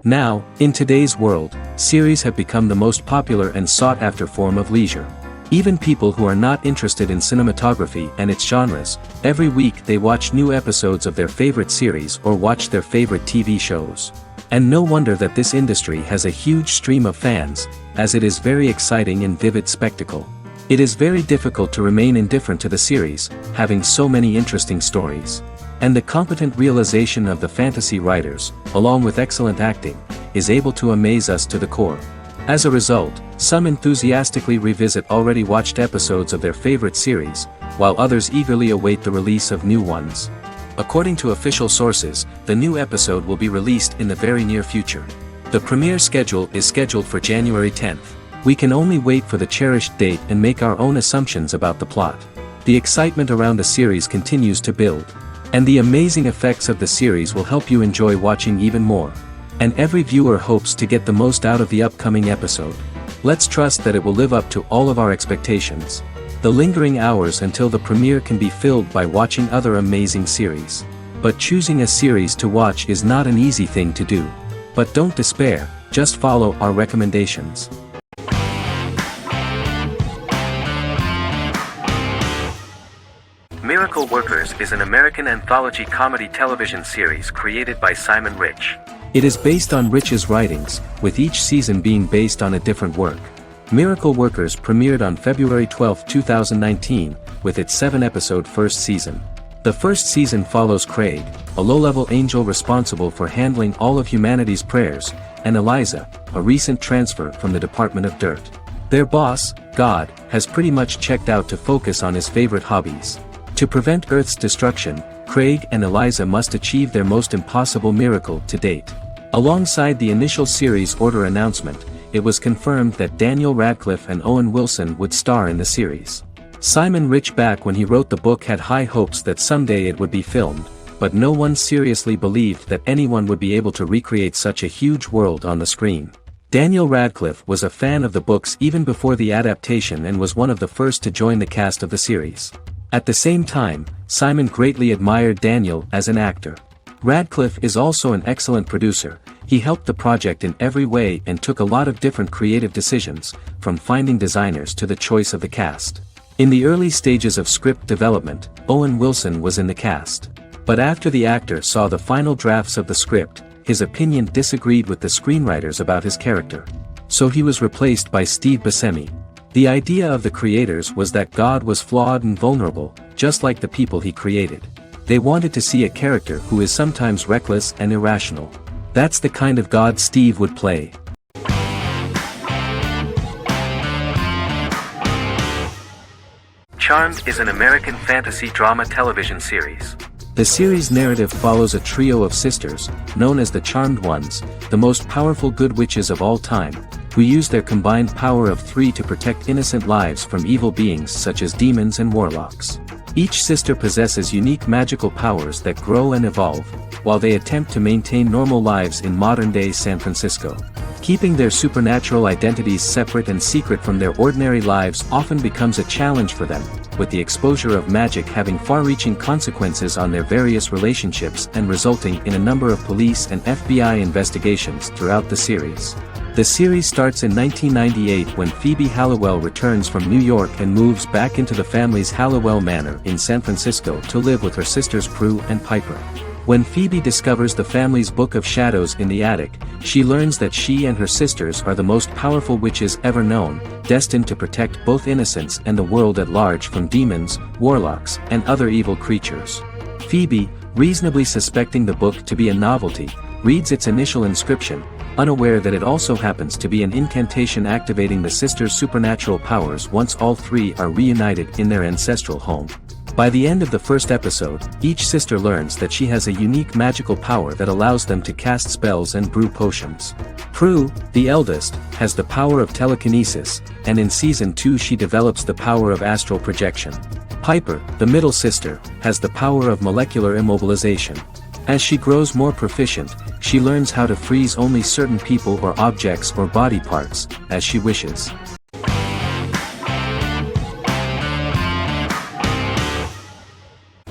Now, in today's world, series have become the most popular and sought-after form of leisure. Even people who are not interested in cinematography and its genres, every week they watch new episodes of their favorite series or watch their favorite TV shows. And no wonder that this industry has a huge stream of fans, as it is very exciting and vivid spectacle. It is very difficult to remain indifferent to the series, having so many interesting stories. And the competent realization of the fantasy writers, along with excellent acting, is able to amaze us to the core. As a result, some enthusiastically revisit already watched episodes of their favorite series, while others eagerly await the release of new ones. According to official sources, the new episode will be released in the very near future. The premiere schedule is scheduled for January 10th. We can only wait for the cherished date and make our own assumptions about the plot. The excitement around the series continues to build. And the amazing effects of the series will help you enjoy watching even more. And every viewer hopes to get the most out of the upcoming episode. Let's trust that it will live up to all of our expectations. The lingering hours until the premiere can be filled by watching other amazing series. But choosing a series to watch is not an easy thing to do. But don't despair, just follow our recommendations. Miracle Workers is an American anthology comedy television series created by Simon Rich. It is based on Rich's writings, with each season being based on a different work. Miracle Workers premiered on February 12, 2019, with its 7-episode first season. The first season follows Craig, a low-level angel responsible for handling all of humanity's prayers, and Eliza, a recent transfer from the Department of Dirt. Their boss, God, has pretty much checked out to focus on his favorite hobbies. To prevent Earth's destruction, Craig and Eliza must achieve their most impossible miracle to date. Alongside the initial series order announcement, it was confirmed that Daniel Radcliffe and Owen Wilson would star in the series. Simon Rich, back when he wrote the book, had high hopes that someday it would be filmed, but no one seriously believed that anyone would be able to recreate such a huge world on the screen. Daniel Radcliffe was a fan of the books even before the adaptation and was one of the first to join the cast of the series. At the same time, Simon greatly admired Daniel as an actor. Radcliffe is also an excellent producer. He helped the project in every way and took a lot of different creative decisions, from finding designers to the choice of the cast. In the early stages of script development, Owen Wilson was in the cast. But after the actor saw the final drafts of the script, his opinion disagreed with the screenwriters about his character. So he was replaced by Steve Buscemi. The idea of the creators was that God was flawed and vulnerable, just like the people he created. They wanted to see a character who is sometimes reckless and irrational. That's the kind of God Steve would play. Charmed is an American fantasy drama television series. The series' narrative follows a trio of sisters, known as the Charmed Ones, the most powerful good witches of all time, who use their combined power of 3 to protect innocent lives from evil beings such as demons and warlocks. Each sister possesses unique magical powers that grow and evolve, while they attempt to maintain normal lives in modern-day San Francisco. Keeping their supernatural identities separate and secret from their ordinary lives often becomes a challenge for them, with the exposure of magic having far-reaching consequences on their various relationships and resulting in a number of police and FBI investigations throughout the series. The series starts in 1998 when Phoebe Halliwell returns from New York and moves back into the family's Halliwell Manor in San Francisco to live with her sisters Prue and Piper. When Phoebe discovers the family's Book of Shadows in the attic, she learns that she and her sisters are the most powerful witches ever known, destined to protect both innocents and the world at large from demons, warlocks, and other evil creatures. Phoebe, reasonably suspecting the book to be a novelty, reads its initial inscription, unaware that it also happens to be an incantation activating the sisters' supernatural powers once all 3 are reunited in their ancestral home. By the end of the first episode, each sister learns that she has a unique magical power that allows them to cast spells and brew potions. Prue, the eldest, has the power of telekinesis, and in Season 2 she develops the power of astral projection. Piper, the middle sister, has the power of molecular immobilization. As she grows more proficient, she learns how to freeze only certain people or objects or body parts, as she wishes.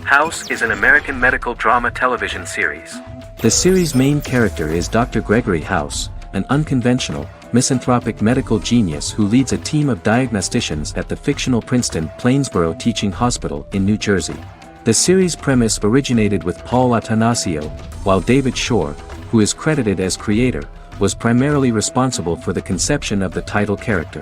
House is an American medical drama television series. The series' main character is Dr. Gregory House, an unconventional, misanthropic medical genius who leads a team of diagnosticians at the fictional Princeton Plainsboro Teaching Hospital in New Jersey. The series' premise originated with Paul Attanasio, while David Shore, who is credited as creator, was primarily responsible for the conception of the title character.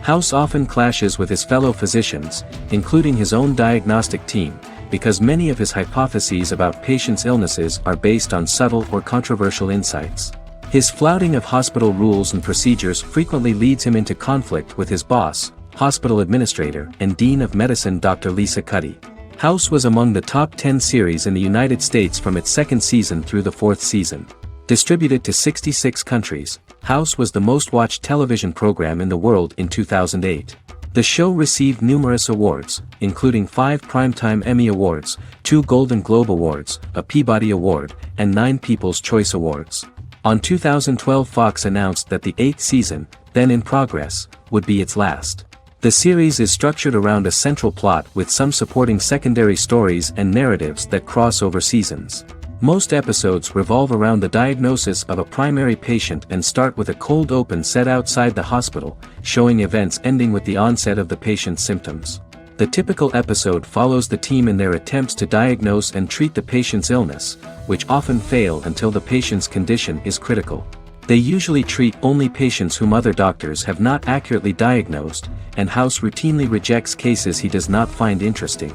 House often clashes with his fellow physicians, including his own diagnostic team, because many of his hypotheses about patients' illnesses are based on subtle or controversial insights. His flouting of hospital rules and procedures frequently leads him into conflict with his boss, hospital administrator and dean of medicine Dr. Lisa Cuddy. House was among the top 10 series in the United States from its second season through the fourth season. Distributed to 66 countries, House was the most-watched television program in the world in 2008. The show received numerous awards, including 5 Primetime Emmy Awards, 2 Golden Globe Awards, a Peabody Award, and 9 People's Choice Awards. On 2012 Fox announced that the 8th season, then in progress, would be its last. The series is structured around a central plot with some supporting secondary stories and narratives that cross over seasons. Most episodes revolve around the diagnosis of a primary patient and start with a cold open set outside the hospital, showing events ending with the onset of the patient's symptoms. The typical episode follows the team in their attempts to diagnose and treat the patient's illness, which often fail until the patient's condition is critical. They usually treat only patients whom other doctors have not accurately diagnosed, and House routinely rejects cases he does not find interesting.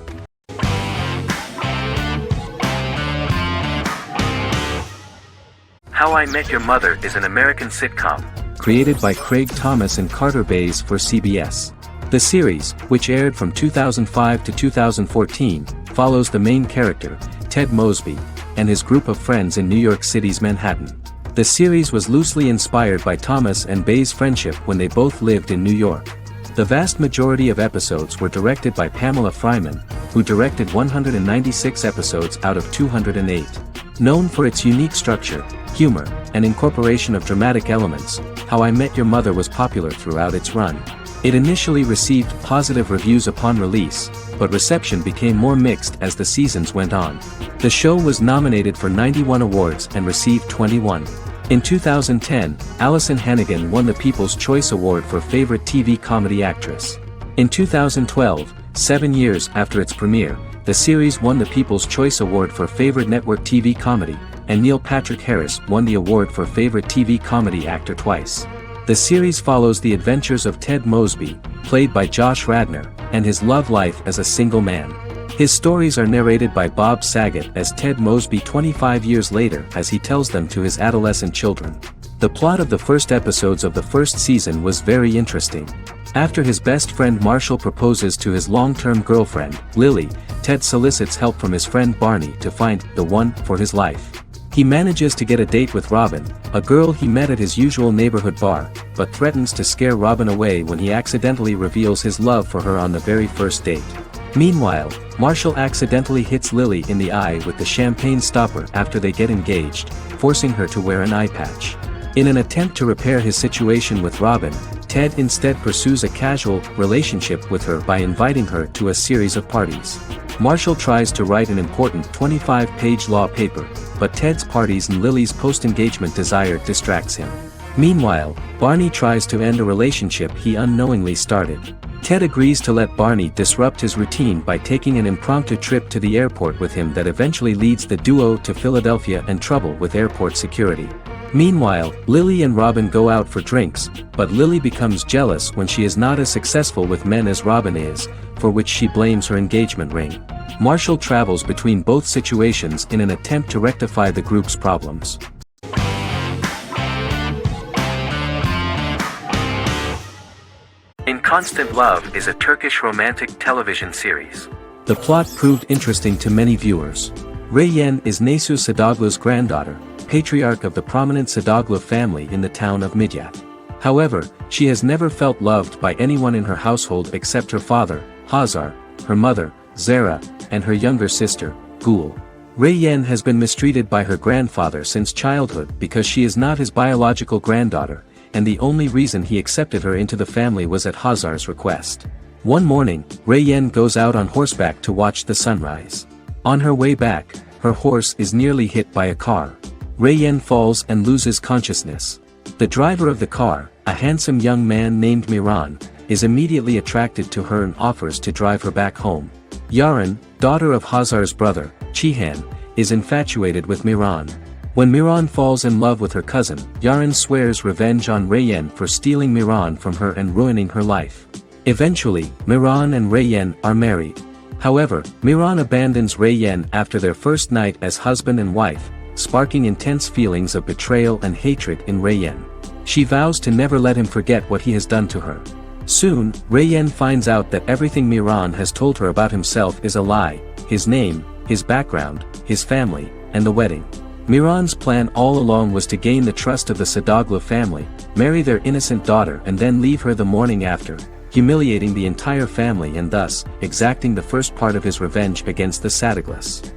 How I Met Your Mother is an American sitcom. Created by Craig Thomas and Carter Bays for CBS. The series, which aired from 2005 to 2014, follows the main character, Ted Mosby, and his group of friends in New York City's Manhattan. The series was loosely inspired by Thomas and Bays' friendship when they both lived in New York. The vast majority of episodes were directed by Pamela Fryman, who directed 196 episodes out of 208. Known for its unique structure, humor, and incorporation of dramatic elements, How I Met Your Mother was popular throughout its run. It initially received positive reviews upon release, but reception became more mixed as the seasons went on. The show was nominated for 91 awards and received 21. In 2010, Allison Hannigan won the People's Choice Award for Favorite TV Comedy Actress. In 2012, 7 years after its premiere, the series won the People's Choice Award for Favorite Network TV Comedy, and Neil Patrick Harris won the award for Favorite TV Comedy Actor twice. The series follows the adventures of Ted Mosby, played by Josh Radnor, and his love life as a single man. His stories are narrated by Bob Saget as Ted Mosby 25 years later as he tells them to his adolescent children. The plot of the first episodes of the first season was very interesting. After his best friend Marshall proposes to his long-term girlfriend, Lily, Ted solicits help from his friend Barney to find the one for his life. He manages to get a date with Robin, a girl he met at his usual neighborhood bar, but threatens to scare Robin away when he accidentally reveals his love for her on the very first date. Meanwhile, Marshall accidentally hits Lily in the eye with the champagne stopper after they get engaged, forcing her to wear an eye patch. In an attempt to repair his situation with Robin, Ted instead pursues a casual relationship with her by inviting her to a series of parties. Marshall tries to write an important 25-page law paper, but Ted's parties and Lily's post-engagement desire distracts him. Meanwhile, Barney tries to end a relationship he unknowingly started. Ted agrees to let Barney disrupt his routine by taking an impromptu trip to the airport with him that eventually leads the duo to Philadelphia and trouble with airport security. Meanwhile, Lily and Robin go out for drinks, but Lily becomes jealous when she is not as successful with men as Robin is, for which she blames her engagement ring. Marshall travels between both situations in an attempt to rectify the group's problems. In Constant Love is a Turkish romantic television series. The plot proved interesting to many viewers. Reyyen is Nesu Sadoglu's granddaughter, patriarch of the prominent Sadoglu family in the town of Midyat. However, she has never felt loved by anyone in her household except her father, Hazar, her mother, Zara, and her younger sister, Gul. Reyyen has been mistreated by her grandfather since childhood because she is not his biological granddaughter, and the only reason he accepted her into the family was at Hazar's request. One morning, Reyyen goes out on horseback to watch the sunrise. On her way back, her horse is nearly hit by a car. Ray-Yen falls and loses consciousness. The driver of the car, a handsome young man named Miran, is immediately attracted to her and offers to drive her back home. Yaren, daughter of Hazar's brother, Chihan, is infatuated with Miran. When Miran falls in love with her cousin, Yaren swears revenge on Ray-Yen for stealing Miran from her and ruining her life. Eventually, Miran and Ray-Yen are married. However, Miran abandons Ray-Yen after their first night as husband and wife, sparking intense feelings of betrayal and hatred in Ray-Yen. She vows to never let him forget what he has done to her. Soon, Ray-Yen finds out that everything Miran has told her about himself is a lie: his name, his background, his family, and the wedding. Miran's plan all along was to gain the trust of the Sadoglu family, marry their innocent daughter and then leave her the morning after, humiliating the entire family and thus, exacting the first part of his revenge against the Sadaglus.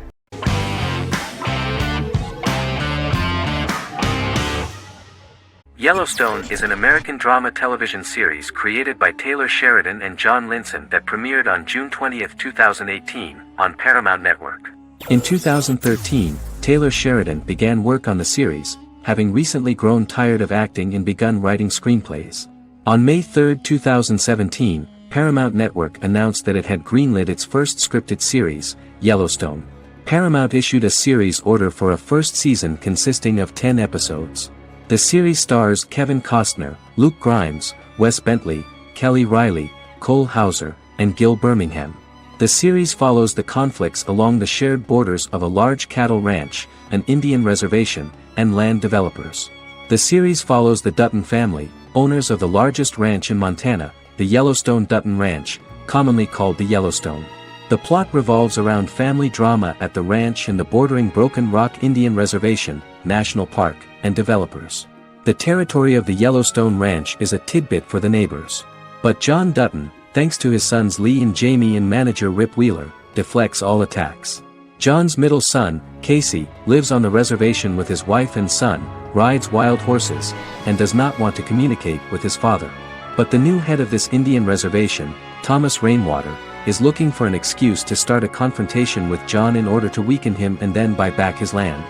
Yellowstone is an American drama television series created by Taylor Sheridan and John Linson that premiered on June 20, 2018, on Paramount Network. In 2013, Taylor Sheridan began work on the series, having recently grown tired of acting and begun writing screenplays. On May 3, 2017, Paramount Network announced that it had greenlit its first scripted series, Yellowstone. Paramount issued a series order for a first season consisting of 10 episodes. The series stars Kevin Costner, Luke Grimes, Wes Bentley, Kelly Riley, Cole Hauser, and Gil Birmingham. The series follows the conflicts along the shared borders of a large cattle ranch, an Indian reservation, and land developers. The series follows the Dutton family, owners of the largest ranch in Montana, the Yellowstone Dutton Ranch, commonly called the Yellowstone. The plot revolves around family drama at the ranch and the bordering Broken Rock Indian Reservation, National Park, and developers. The territory of the Yellowstone Ranch is a tidbit for the neighbors. But John Dutton, thanks to his sons Lee and Jamie and manager Rip Wheeler, deflects all attacks. John's middle son, Kisi, lives on the reservation with his wife and son, rides wild horses, and does not want to communicate with his father. But the new head of this Indian reservation, Thomas Rainwater, is looking for an excuse to start a confrontation with John in order to weaken him and then buy back his land.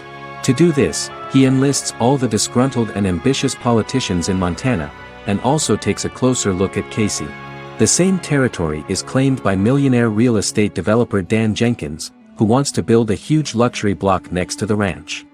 To do this, he enlists all the disgruntled and ambitious politicians in Montana, and also takes a closer look at Kisi. The same territory is claimed by millionaire real estate developer Dan Jenkins, who wants to build a huge luxury block next to the ranch.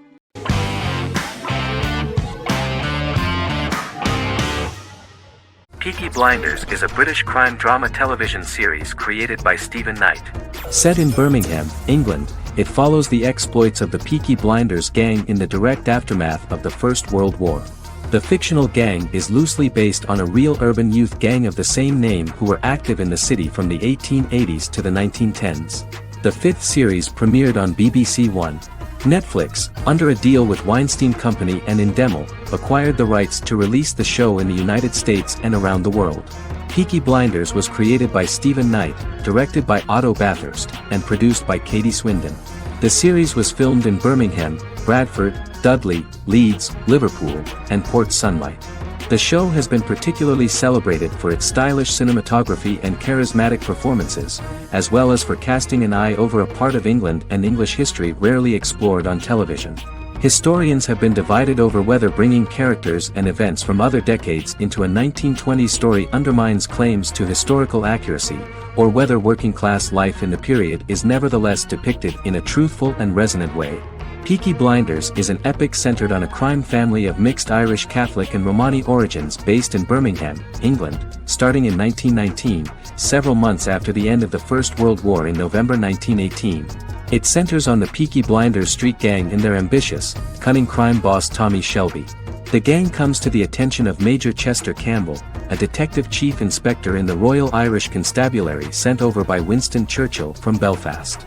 Peaky Blinders is a British crime drama television series created by Stephen Knight. Set in Birmingham, England, it follows the exploits of the Peaky Blinders gang in the direct aftermath of the First World War. The fictional gang is loosely based on a real urban youth gang of the same name who were active in the city from the 1880s to the 1910s. The fifth series premiered on BBC One. Netflix, under a deal with Weinstein Company and Endemol, acquired the rights to release the show in the United States and around the world. Peaky Blinders was created by Stephen Knight, directed by Otto Bathurst, and produced by Katie Swindon. The series was filmed in Birmingham, Bradford, Dudley, Leeds, Liverpool, and Port Sunlight. The show has been particularly celebrated for its stylish cinematography and charismatic performances, as well as for casting an eye over a part of England and English history rarely explored on television. Historians have been divided over whether bringing characters and events from other decades into a 1920s story undermines claims to historical accuracy, or whether working-class life in the period is nevertheless depicted in a truthful and resonant way. Peaky Blinders is an epic centered on a crime family of mixed Irish Catholic and Romani origins based in Birmingham, England, starting in 1919, several months after the end of the First World War in November 1918. It centers on the Peaky Blinders street gang and their ambitious, cunning crime boss Tommy Shelby. The gang comes to the attention of Major Chester Campbell, a detective chief inspector in the Royal Irish Constabulary sent over by Winston Churchill from Belfast.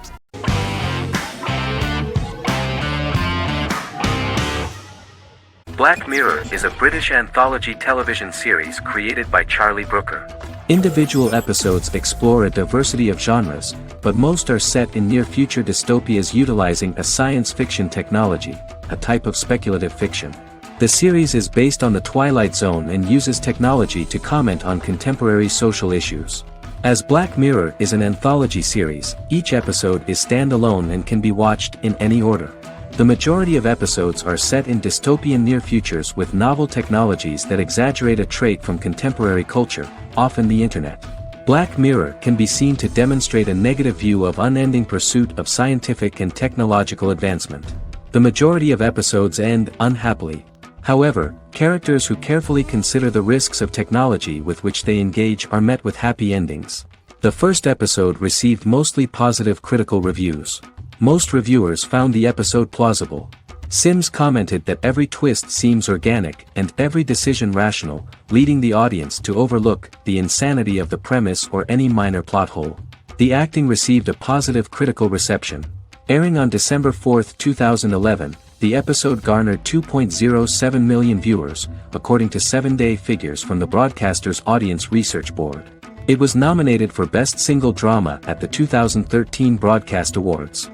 Black Mirror is a British anthology television series created by Charlie Brooker. Individual episodes explore a diversity of genres, but most are set in near-future dystopias utilizing a science fiction technology, a type of speculative fiction. The series is based on the Twilight Zone and uses technology to comment on contemporary social issues. As Black Mirror is an anthology series, each episode is standalone and can be watched in any order. The majority of episodes are set in dystopian near futures with novel technologies that exaggerate a trait from contemporary culture, often the internet. Black Mirror can be seen to demonstrate a negative view of unending pursuit of scientific and technological advancement. The majority of episodes end unhappily. However, characters who carefully consider the risks of technology with which they engage are met with happy endings. The first episode received mostly positive critical reviews. Most reviewers found the episode plausible. Sims commented that every twist seems organic and every decision rational, leading the audience to overlook the insanity of the premise or any minor plot hole. The acting received a positive critical reception. Airing on December 4, 2011, the episode garnered 2.07 million viewers, according to 7-day figures from the broadcaster's Audience Research Board. It was nominated for Best Single Drama at the 2013 Broadcast Awards.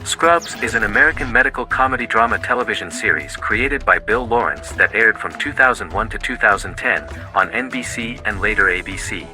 Scrubs is an American medical comedy drama television series created by Bill Lawrence that aired from 2001 to 2010 on NBC and later ABC.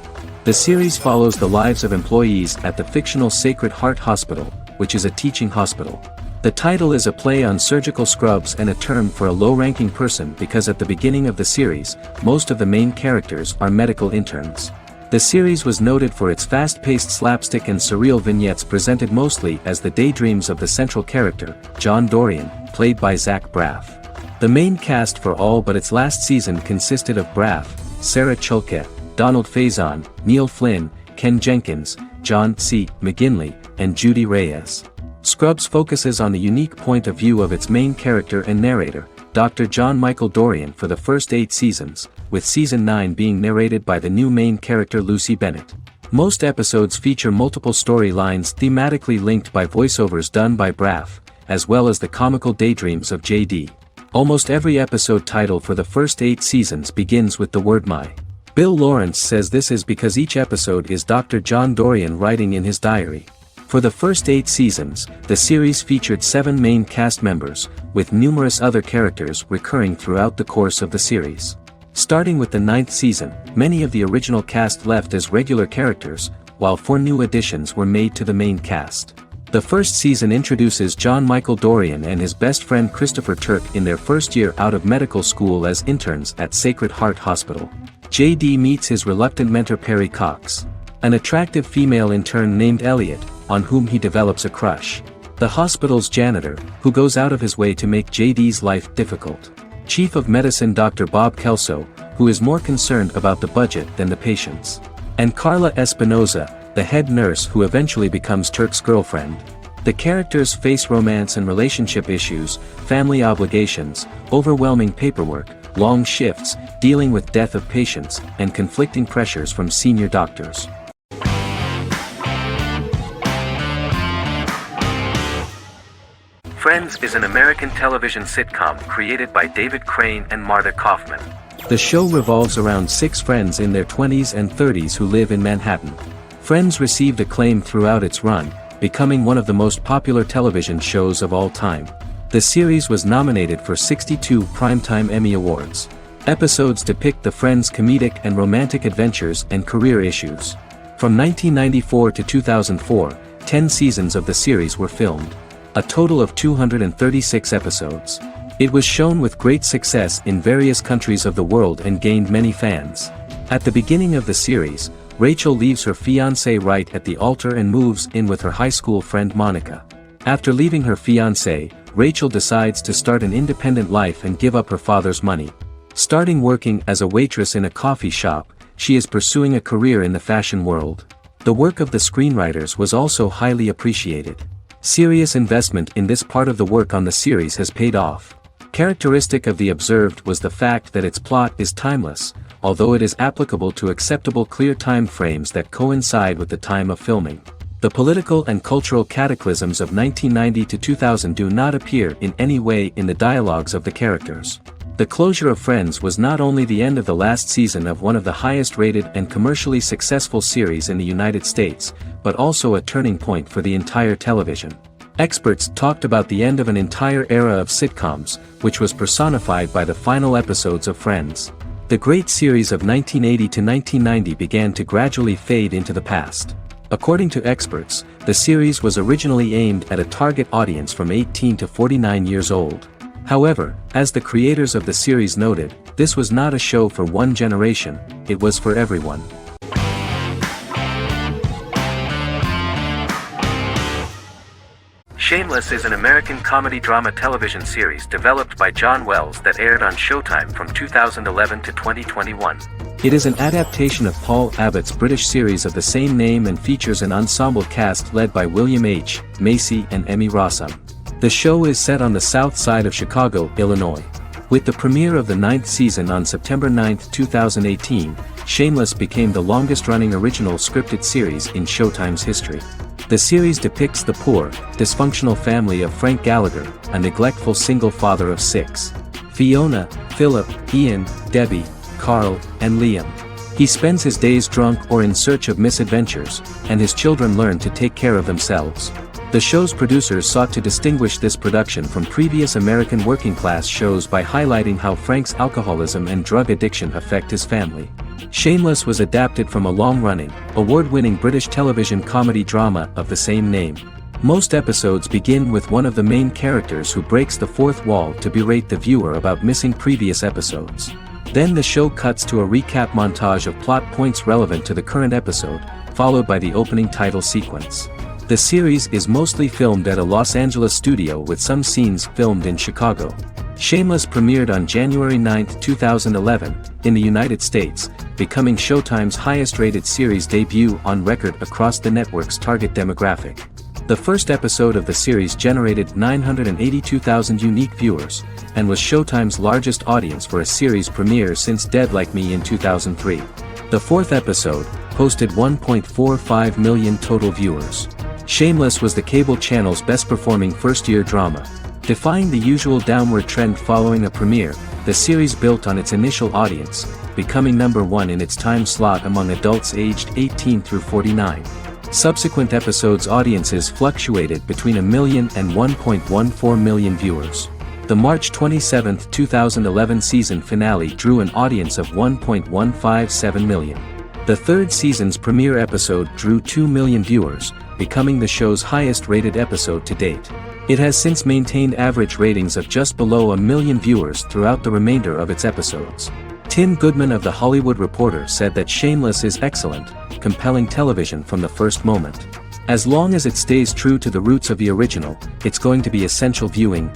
The series follows the lives of employees at the fictional Sacred Heart Hospital, which is a teaching hospital. The title is a play on surgical scrubs and a term for a low-ranking person because at the beginning of the series, most of the main characters are medical interns. The series was noted for its fast-paced slapstick and surreal vignettes presented mostly as the daydreams of the central character, John Dorian, played by Zach Braff. The main cast for all but its last season consisted of Braff, Sarah Chulke, Donald Faison, Neil Flynn, Ken Jenkins, John C. McGinley, and Judy Reyes. Scrubs focuses on the unique point of view of its main character and narrator, Dr. John Michael Dorian for the first 8 seasons, with season 9 being narrated by the new main character Lucy Bennett. Most episodes feature multiple storylines thematically linked by voiceovers done by Braff, as well as the comical daydreams of JD. Almost every episode title for the first 8 seasons begins with the word my. Bill Lawrence says this is because each episode is Dr. John Dorian writing in his diary. For the first 8 seasons, the series featured 7 main cast members, with numerous other characters recurring throughout the course of the series. Starting with the 9th season, many of the original cast left as regular characters, while 4 new additions were made to the main cast. The first season introduces John Michael Dorian and his best friend Christopher Turk in their first year out of medical school as interns at Sacred Heart Hospital. JD meets his reluctant mentor Perry Cox, an attractive female intern named Elliot, on whom he develops a crush. The hospital's janitor, who goes out of his way to make JD's life difficult. Chief of Medicine Dr. Bob Kelso, who is more concerned about the budget than the patients. And Carla Espinoza, the head nurse who eventually becomes Turk's girlfriend. The characters face romance and relationship issues, family obligations, overwhelming paperwork, long shifts, dealing with death of patients, and conflicting pressures from senior doctors. Friends is an American television sitcom created by David Crane and Martha Kaufman. The show revolves around 6 friends in their 20s and 30s who live in Manhattan. Friends received acclaim throughout its run, becoming one of the most popular television shows of all time. The series was nominated for 62 Primetime Emmy Awards. Episodes depict the friends' comedic and romantic adventures and career issues. From 1994 to 2004, 10 seasons of the series were filmed. A total of 236 episodes. It was shown with great success in various countries of the world and gained many fans. At the beginning of the series, Rachel leaves her fiancé right at the altar and moves in with her high school friend Monica. After leaving her fiancé, Rachel decides to start an independent life and give up her father's money. Starting working as a waitress in a coffee shop, she is pursuing a career in the fashion world. The work of the screenwriters was also highly appreciated. Serious investment in this part of the work on the series has paid off. Characteristic of The Observed was the fact that its plot is timeless, although it is applicable to acceptable clear time frames that coincide with the time of filming. The political and cultural cataclysms of 1990 to 2000 do not appear in any way in the dialogues of the characters. The closure of Friends was not only the end of the last season of one of the highest-rated and commercially successful series in the United States, but also a turning point for the entire television. Experts talked about the end of an entire era of sitcoms, which was personified by the final episodes of Friends. The great series of 1980 to 1990 began to gradually fade into the past. According to experts, the series was originally aimed at a target audience from 18 to 49 years old. However, as the creators of the series noted, this was not a show for one generation, it was for everyone. Shameless is an American comedy drama television series developed by John Wells that aired on Showtime from 2011 to 2021. It is an adaptation of Paul Abbott's British series of the same name and features an ensemble cast led by William H. Macy and Emmy Rossum. The show is set on the south side of Chicago, Illinois. With the premiere of the 9th season on September 9, 2018, Shameless became the longest-running original scripted series in Showtime's history. The series depicts the poor, dysfunctional family of Frank Gallagher, a neglectful single father of 6. Fiona, Philip, Ian, Debbie, Carl, and Liam. He spends his days drunk or in search of misadventures, and his children learn to take care of themselves. The show's producers sought to distinguish this production from previous American working-class shows by highlighting how Frank's alcoholism and drug addiction affect his family. Shameless was adapted from a long-running, award-winning British television comedy drama of the same name. Most episodes begin with one of the main characters who breaks the fourth wall to berate the viewer about missing previous episodes. Then the show cuts to a recap montage of plot points relevant to the current episode, followed by the opening title sequence. The series is mostly filmed at a Los Angeles studio with some scenes filmed in Chicago. Shameless premiered on January 9, 2011, in the United States, becoming Showtime's highest-rated series debut on record across the network's target demographic. The first episode of the series generated 982,000 unique viewers, and was Showtime's largest audience for a series premiere since Dead Like Me in 2003. The fourth episode posted 1.45 million total viewers. Shameless was the cable channel's best-performing first-year drama. Defying the usual downward trend following a premiere, the series built on its initial audience, becoming number 1 in its time slot among adults aged 18 through 49. Subsequent episodes' audiences fluctuated between 1 million and 1.14 million viewers. The March 27, 2011 season finale drew an audience of 1.157 million. The third season's premiere episode drew 2 million viewers, becoming the show's highest-rated episode to date. It has since maintained average ratings of just below 1 million viewers throughout the remainder of its episodes. Tim Goodman of The Hollywood Reporter said that Shameless is excellent, compelling television from the first moment. As long as it stays true to the roots of the original, it's going to be essential viewing.